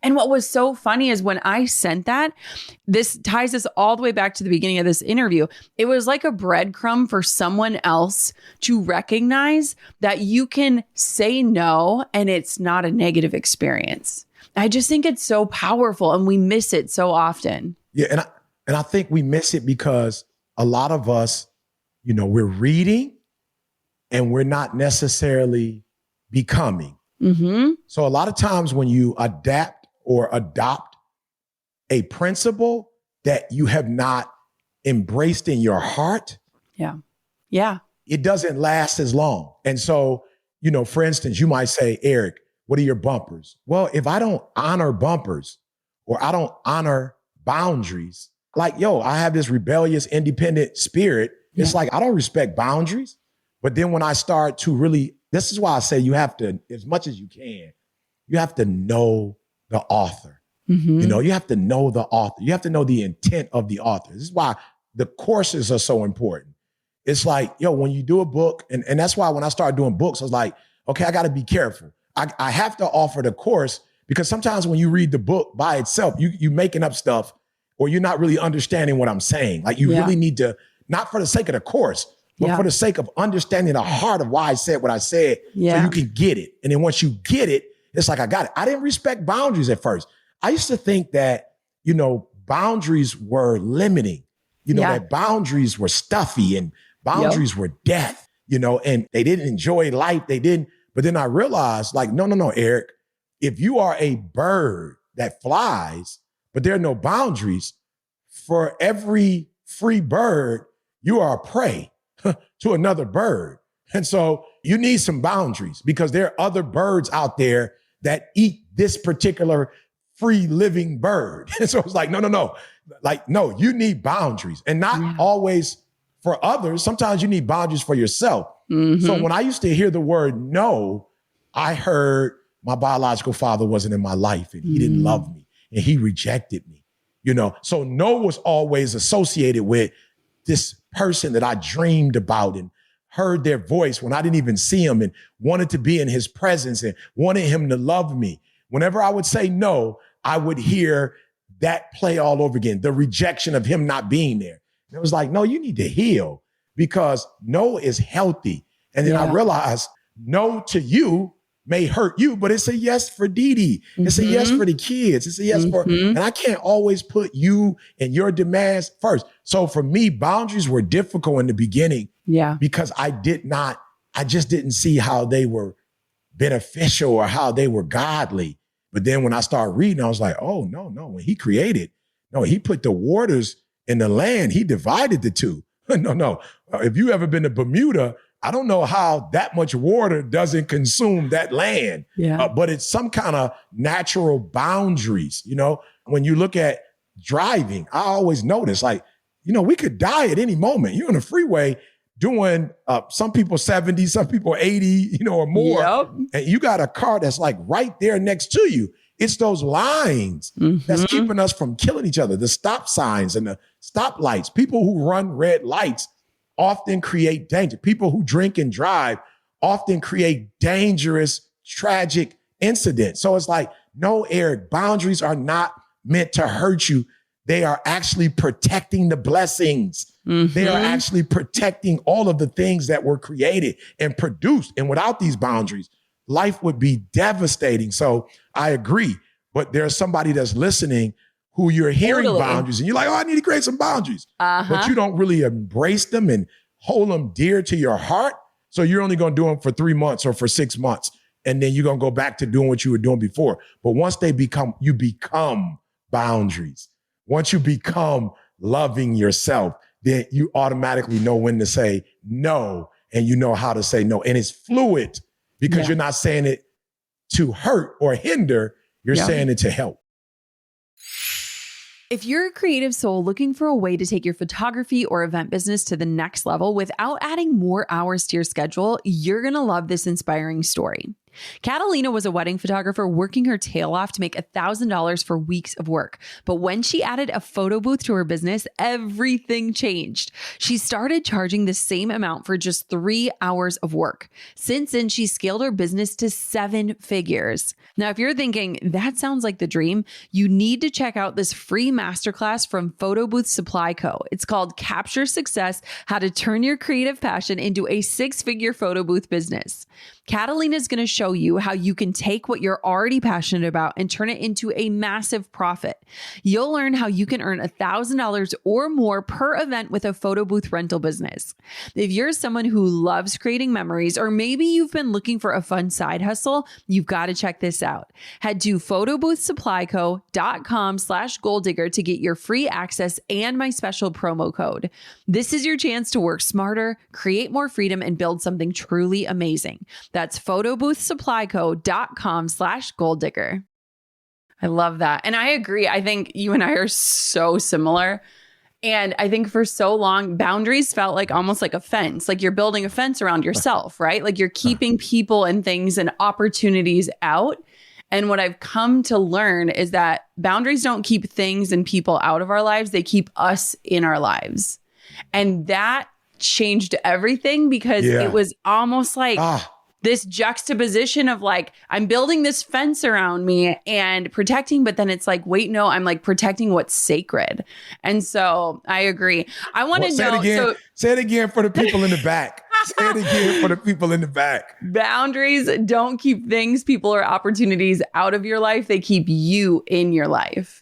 And what was so funny is when I sent that, this ties us all the way back to the beginning of this interview. It was like a breadcrumb for someone else to recognize that you can say no and it's not a negative experience. I just think it's so powerful and we miss it so often. Yeah. And I think we miss it because a lot of us, we're reading and we're not necessarily becoming. Mm-hmm. So a lot of times when you adapt or adopt a principle that you have not embraced in your heart, it doesn't last as long. And so, for instance, you might say, Eric, what are your bumpers? Well, if I don't honor bumpers or I don't honor boundaries, like, I have this rebellious, independent spirit. It's like, I don't respect boundaries. But then when I start to really, this is why I say you have to, as much as you can, you have to know the author. Mm-hmm. You have to know the author. You have to know the intent of the author. This is why the courses are so important. It's like, when you do a book, and that's why when I started doing books, I was like, okay, I got to be careful. I have to offer the course because sometimes when you read the book by itself, you making up stuff or you're not really understanding what I'm saying. Like you really need to, not for the sake of the course, but for the sake of understanding the heart of why I said what I said, so you can get it. And then once you get it, it's like, I got it. I didn't respect boundaries at first. I used to think that, boundaries were limiting, that boundaries were stuffy and boundaries were death, and they didn't enjoy life. They didn't. But then I realized like, no, Eric, if you are a bird that flies, but there are no boundaries, for every free bird, you are a prey to another bird. And so you need some boundaries because there are other birds out there that eat this particular free living bird. And so it's like, no. Like, no, you need boundaries and not always for others. Sometimes you need boundaries for yourself. Mm-hmm. So when I used to hear the word no, I heard my biological father wasn't in my life and he didn't love me and he rejected me, So no was always associated with this person that I dreamed about and heard their voice when I didn't even see him and wanted to be in his presence and wanted him to love me. Whenever I would say no, I would hear that play all over again, the rejection of him not being there. And it was like, no, you need to heal because no is healthy. And then I realized no to you may hurt you, but it's a yes for Dee Dee. It's a yes for the kids. It's a yes for, and I can't always put you and your demands first. So for me, boundaries were difficult in the beginning because I just didn't see how they were beneficial or how they were godly. But then when I started reading, I was like, oh, no, when he created, no, he put the waters in the land. He divided the two. No. If you ever been to Bermuda, I don't know how that much water doesn't consume that land, but it's some kind of natural boundaries. You know, when you look at driving, I always notice like, we could die at any moment. You're on the freeway doing some people 70, some people 80, or more. And you got a car that's like right there next to you. It's those lines that's keeping us from killing each other. The stop signs and the stoplights, people who run red lights often create danger. People who drink and drive often create dangerous, tragic incidents. So it's like, no, Eric, boundaries are not meant to hurt you. They are actually protecting the blessings. They are actually protecting all of the things that were created and produced. And without these boundaries, life would be devastating. So I agree. But there's somebody that's listening who you're hearing boundaries and you're like, oh, I need to create some boundaries. But you don't really embrace them and hold them dear to your heart. So you're only going to do them for 3 months or for 6 months. And then you're going to go back to doing what you were doing before. But once you become boundaries. Once you become loving yourself, then you automatically know when to say no and you know how to say no. And it's fluid because you're not saying it to hurt or hinder. You're saying it to help. If you're a creative soul looking for a way to take your photography or event business to the next level without adding more hours to your schedule, you're going to love this inspiring story. Catalina was a wedding photographer working her tail off to make $1,000 for weeks of work. But when she added a photo booth to her business, everything changed. She started charging the same amount for just 3 hours of work. Since then, she scaled her business to 7 figures. Now, if you're thinking, that sounds like the dream, you need to check out this free masterclass from Photo Booth Supply Co. It's called Capture Success: How to Turn Your Creative Passion into a 6-Figure Photo Booth Business. Catalina is going to show you how you can take what you're already passionate about and turn it into a massive profit. You'll learn how you can earn $1,000 or more per event with a photo booth rental business. If you're someone who loves creating memories, or maybe you've been looking for a fun side hustle, you've got to check this out. Head to photoboothsupplyco.com/goaldigger to get your free access and my special promo code. This is your chance to work smarter, create more freedom, and build something truly amazing. That's photoboothsupplyco.com/goaldigger. I love that. And I agree. I think you and I are so similar. And I think for so long, boundaries felt like almost like a fence, like you're building a fence around yourself, right? Like you're keeping people and things and opportunities out. And what I've come to learn is that boundaries don't keep things and people out of our lives. They keep us in our lives. And that changed everything because it was almost like this juxtaposition of like, I'm building this fence around me and protecting, but then it's like, wait, no, I'm like protecting what's sacred. And so I agree. I want to know. Say it again for the people in the back. Say it again for the people in the back. Boundaries don't keep things, people, or opportunities out of your life. They keep you in your life.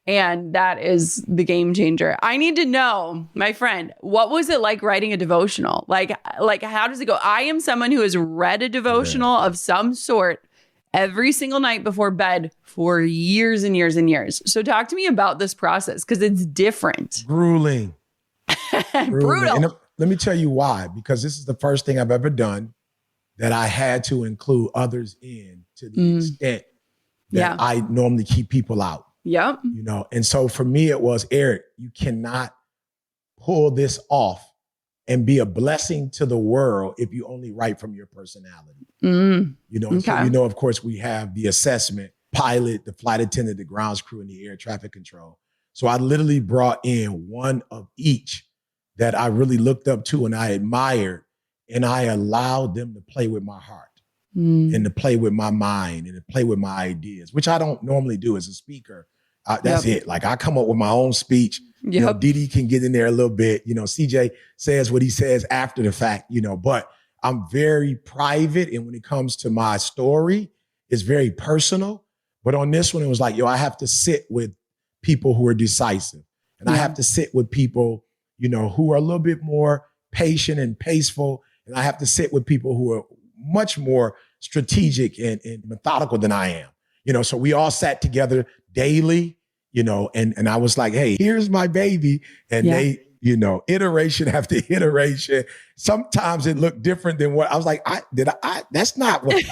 And that is the game changer. I need to know, my friend, what was it like writing a devotional? Like how does it go? I am someone who has read a devotional of some sort every single night before bed for years and years and years. So talk to me about this process because it's different. Grueling. Brutal. And let me tell you why, because this is the first thing I've ever done that I had to include others in to the extent that I normally keep people out. Yep. And so for me, it was, Eric, you cannot pull this off and be a blessing to the world if you only write from your personality. So, of course, we have the assessment, pilot, the flight attendant, the grounds crew, and the air traffic control. So I literally brought in one of each that I really looked up to and I admired, and I allowed them to play with my heart and to play with my mind and to play with my ideas, which I don't normally do as a speaker. That's it. Like I come up with my own speech. You know, Didi can get in there a little bit. You know, CJ says what he says after the fact, you know, but I'm very private. And when it comes to my story, it's very personal. But on this one, it was like, yo, I have to sit with people who are decisive. And I have to sit with people, you know, who are a little bit more patient and paceful. And I have to sit with people who are much more strategic and methodical than I am. You know, so we all sat together daily, you know, and I was like, hey, here's my baby. And they, you know, iteration after iteration. Sometimes it looked different than what I was like, that's not what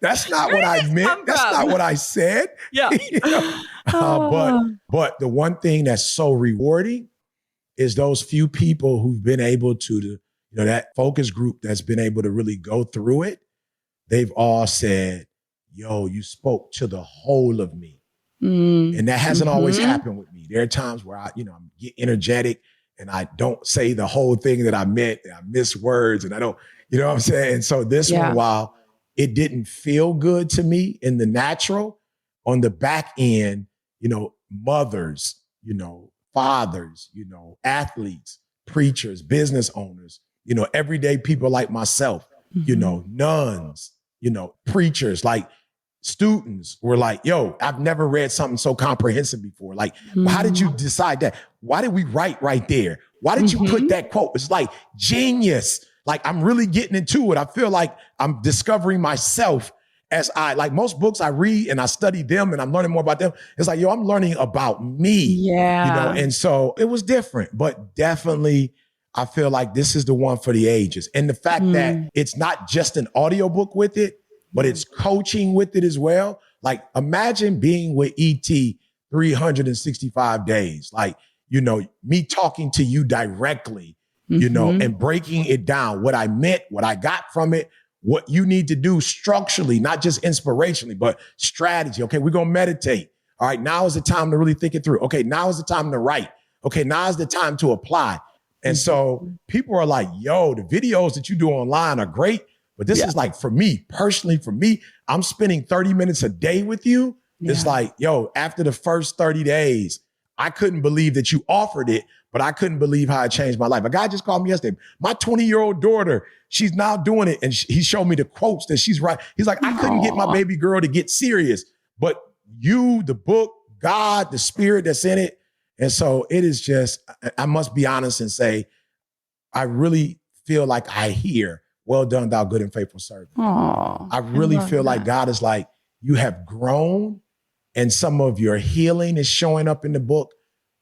that's not what I meant. That's not what I said. Yeah. You know? But the one thing that's so rewarding is those few people who've been able to, you know, that focus group that's been able to really go through it. They've all said, yo, you spoke to the whole of me. And that hasn't always happened with me. There are times where I get energetic and I don't say the whole thing that I meant. And I miss words and I don't, you know what I'm saying? And so this one, while it didn't feel good to me in the natural, on the back end, you know, mothers, you know, fathers, you know, athletes, preachers, business owners, you know, everyday people like myself, you know, nuns, you know, preachers, like students were like, yo, I've never read something so comprehensive before. Like, how did you decide that? Why did we write right there? Why did you put that quote? It's like genius. Like, I'm really getting into it. I feel like I'm discovering myself as like most books I read and I study them and I'm learning more about them. It's like, yo, I'm learning about me, you know? And so it was different, but definitely I feel like this is the one for the ages. And the fact that it's not just an audiobook with it, but it's coaching with it as well. Like, imagine being with ET 365 days. Like, you know, me talking to you directly, you know, and breaking it down, what I meant, what I got from it, what you need to do structurally, not just inspirationally, but strategy. Okay, we're going to meditate. All right, now is the time to really think it through. Okay, now is the time to write. Okay, now is the time to apply. And so people are like, yo, the videos that you do online are great. But this is like, for me, personally, for me, I'm spending 30 minutes a day with you. It's like, yo, after the first 30 days, I couldn't believe that you offered it, but I couldn't believe how it changed my life. A guy just called me yesterday. My 20-year-old daughter, she's now doing it. And he showed me the quotes that she's right. He's like, I couldn't get my baby girl to get serious, but you, the book, God, the spirit that's in it. And so it is just, I must be honest and say, I really feel like I hear, well done, thou good and faithful servant. I really feel like God is like, you have grown and some of your healing is showing up in the book.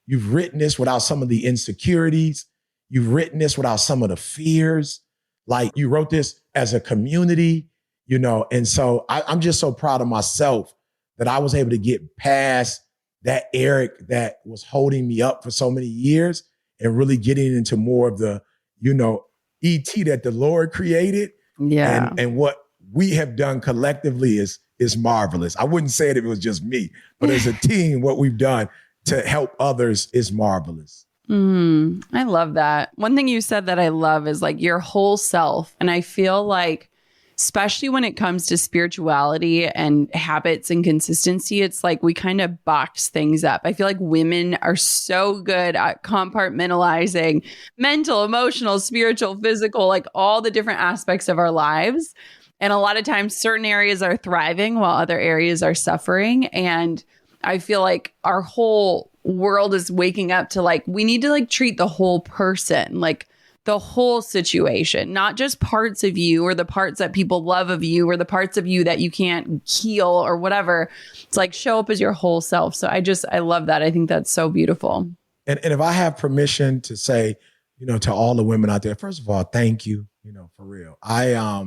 You've written this without some of the insecurities. You've written this without some of the fears. Like, you wrote this as a community, you know? And so I'm just so proud of myself that I was able to get past that Eric that was holding me up for so many years and really getting into more of the, you know, ET that the Lord created. And what we have done collectively is marvelous. I wouldn't say it if it was just me, but as a team, what we've done to help others is marvelous. I love that. One thing you said that I love is like your whole self. And I feel like, especially when it comes to spirituality and habits and consistency, it's like we kind of box things up. I feel like women are so good at compartmentalizing mental, emotional, spiritual, physical, like all the different aspects of our lives. And a lot of times certain areas are thriving while other areas are suffering. And I feel like our whole world is waking up to like, we need to like treat the whole person, like the whole situation, not just parts of you or the parts that people love of you or the parts of you that you can't heal or whatever. It's like, show up as your whole self. So I love that. I think that's so beautiful. And if I have permission to say, you know, to all the women out there, first of all, thank you, you know, for real. I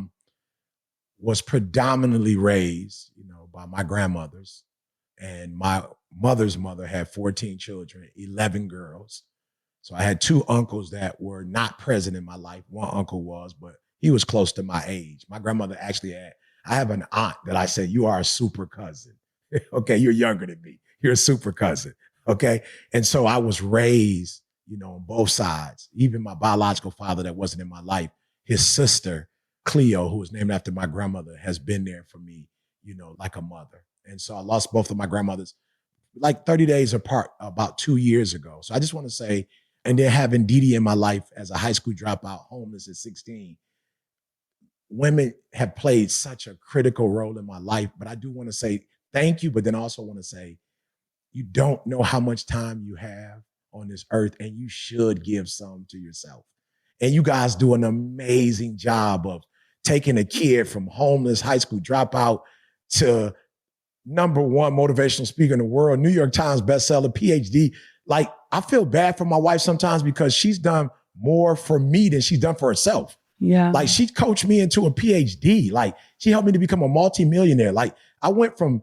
was predominantly raised, you know, by my grandmothers, and my mother's mother had 14 children, 11 girls. So I had two uncles that were not present in my life. One uncle was, but he was close to my age. My grandmother actually I have an aunt that I said, you are a super cousin. Okay, you're younger than me. You're a super cousin. Okay. And so I was raised, you know, on both sides. Even my biological father that wasn't in my life, his sister, Cleo, who was named after my grandmother, has been there for me, you know, like a mother. And so I lost both of my grandmothers like 30 days apart about 2 years ago. So I just want to say, and then having Dee Dee in my life as a high school dropout, homeless at 16, women have played such a critical role in my life. But I do want to say thank you, but then also want to say, you don't know how much time you have on this earth, and you should give some to yourself. And you guys do an amazing job of taking a kid from homeless high school dropout to #1 motivational speaker in the world, New York Times bestseller, PhD. Like, I feel bad for my wife sometimes because she's done more for me than she's done for herself. Yeah. Like, she coached me into a PhD. Like, she helped me to become a multimillionaire. Like, I went from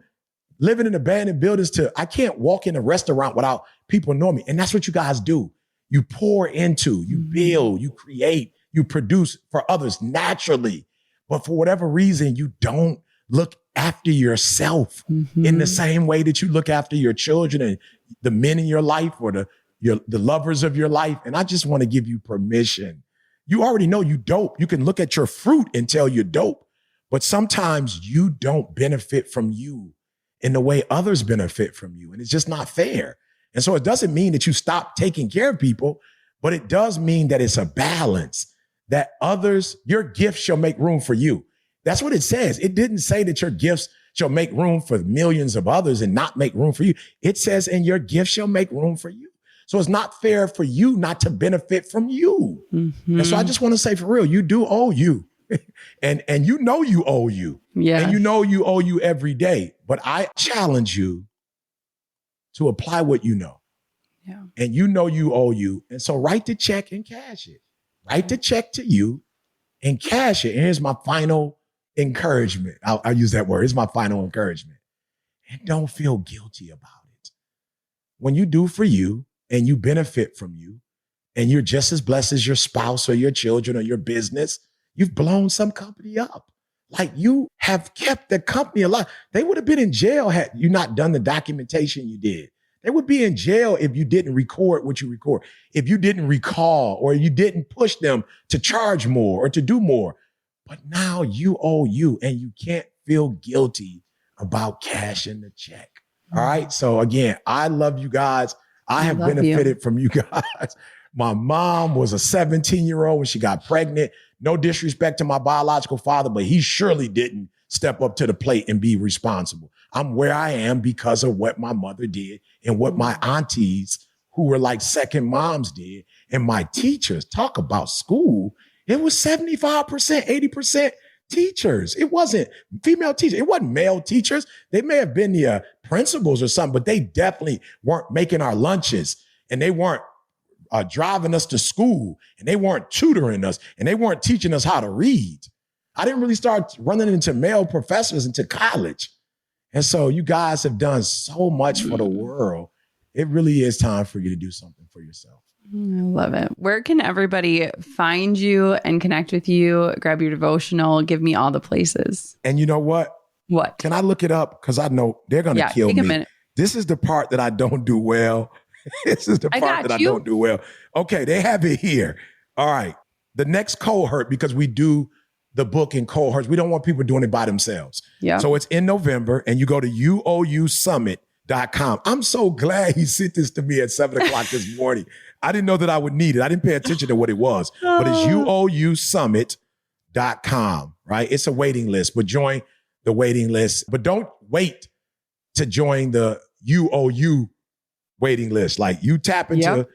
living in abandoned buildings to I can't walk in a restaurant without people knowing me. And that's what you guys do. You pour into, you build, you create, you produce for others naturally. But for whatever reason, you don't look after yourself in the same way that you look after your children and the men in your life or the lovers of your life. And I just want to give you permission. You already know you dope. You can look at your fruit and tell you're dope. But sometimes you don't benefit from you in the way others benefit from you. And it's just not fair. And so it doesn't mean that you stop taking care of people, but it does mean that it's a balance, that others, your gifts shall make room for you. That's what it says. It didn't say that your gifts shall make room for millions of others and not make room for you. It says, and your gifts shall make room for you. So it's not fair for you not to benefit from you. And so I just want to say, for real, you do owe you. and you know you owe you. Yeah. And you know you owe you every day. But I challenge you to apply what you know. Yeah. And you know you owe you. And so write the check and cash it. Write the check to you and cash it. And here's my final encouragement. I'll use that word. It's my final encouragement. And don't feel guilty about it. When you do for you and you benefit from you and you're just as blessed as your spouse or your children or your business, you've blown some company up. Like, you have kept the company alive. They would have been in jail had you not done the documentation you did. They would be in jail if you didn't record what you record, if you didn't recall, or you didn't push them to charge more or to do more. But now you owe you, and you can't feel guilty about cashing the check. All right. So again, I love you guys. I have benefited from you guys. My mom was a 17-year-old when she got pregnant. No disrespect to my biological father, but he surely didn't step up to the plate and be responsible. I'm where I am because of what my mother did and what my aunties, who were like second moms, did. And my teachers, talk about school. It was 75%, 80% teachers. It wasn't female teachers. It wasn't male teachers. They may have been the principals or something, but they definitely weren't making our lunches, and they weren't driving us to school, and they weren't tutoring us, and they weren't teaching us how to read. I didn't really start running into male professors until college. And so you guys have done so much for the world. It really is time for you to do something for yourself. I love it. Where can everybody find you and connect with you, grab your devotional, give me all the places? And you know what? What? Can I look it up? Because I know they're going to kill me. Take a minute. This is the part that I don't do well. This is the part that I don't do well. Okay, they have it here. All right. The next cohort, because we do the book in cohorts, we don't want people doing it by themselves. Yeah. So it's in November, and you go to uousummit.com. I'm so glad he sent this to me at 7:00 this morning. I didn't know that I would need it. I didn't pay attention to what it was, but it's uousummit.com, right? It's a waiting list, but join the waiting list. But don't wait to join the UOU waiting list. Like, you tap into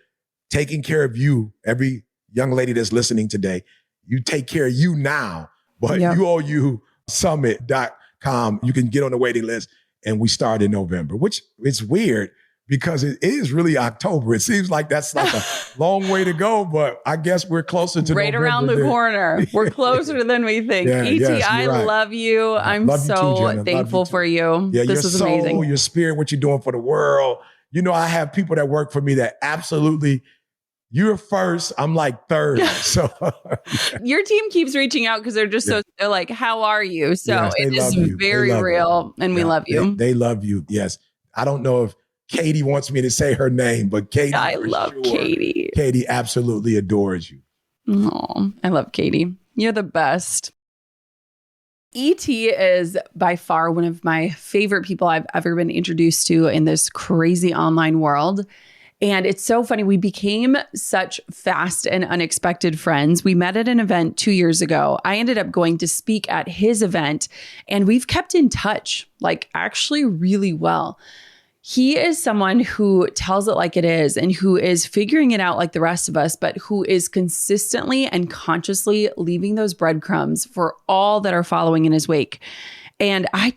taking care of you. Every young lady that's listening today, you take care of you now, but uousummit.com, you can get on the waiting list, and we start in November, which is weird because it is really October. It seems like that's like a long way to go, but I guess we're closer to right November around the corner. We're closer than we think. E.T., I love you. I'm so thankful for you. Yeah, this is amazing. Your spirit, what you're doing for the world. You know, I have people that work for me that absolutely, you're first, I'm like third. So your team keeps reaching out because they're just they're like, how are you? So it is very real, and we love you. They love you. Yes. I don't know if Katie wants me to say her name, but Katie, I love Katie. Katie absolutely adores you. Oh, I love Katie. You're the best. E.T. is by far one of my favorite people I've ever been introduced to in this crazy online world. And it's so funny. We became such fast and unexpected friends. We met at an event 2 years ago. I ended up going to speak at his event, and we've kept in touch, like actually really well. He is someone who tells it like it is and who is figuring it out like the rest of us, but who is consistently and consciously leaving those breadcrumbs for all that are following in his wake. And I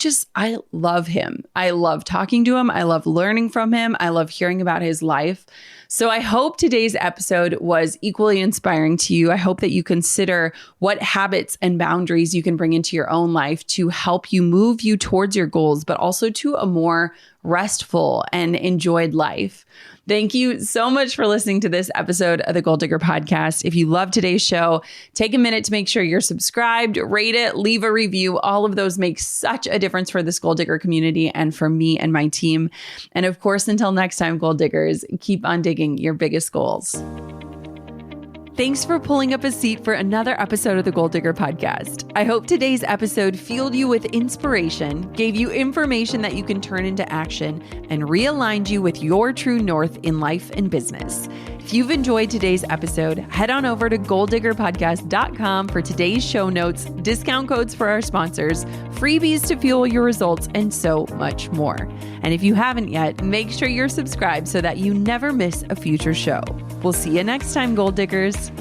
love him. I love talking to him. I love learning from him. I love hearing about his life. So I hope today's episode was equally inspiring to you. I hope that you consider what habits and boundaries you can bring into your own life to help you move you towards your goals, but also to a more restful and enjoyed life. Thank you so much for listening to this episode of the Goal Digger Podcast. If you love today's show, take a minute to make sure you're subscribed, rate it, leave a review. All of those make such a difference for this Goal Digger community and for me and my team. And of course, until next time, Goal Diggers, keep on digging your biggest goals. Thanks for pulling up a seat for another episode of the Goal Digger Podcast. I hope today's episode fueled you with inspiration, gave you information that you can turn into action, and realigned you with your true north in life and business. If you've enjoyed today's episode, head on over to goaldiggerpodcast.com for today's show notes, discount codes for our sponsors, freebies to fuel your results, and so much more. And if you haven't yet, make sure you're subscribed so that you never miss a future show. We'll see you next time, Goal Diggers.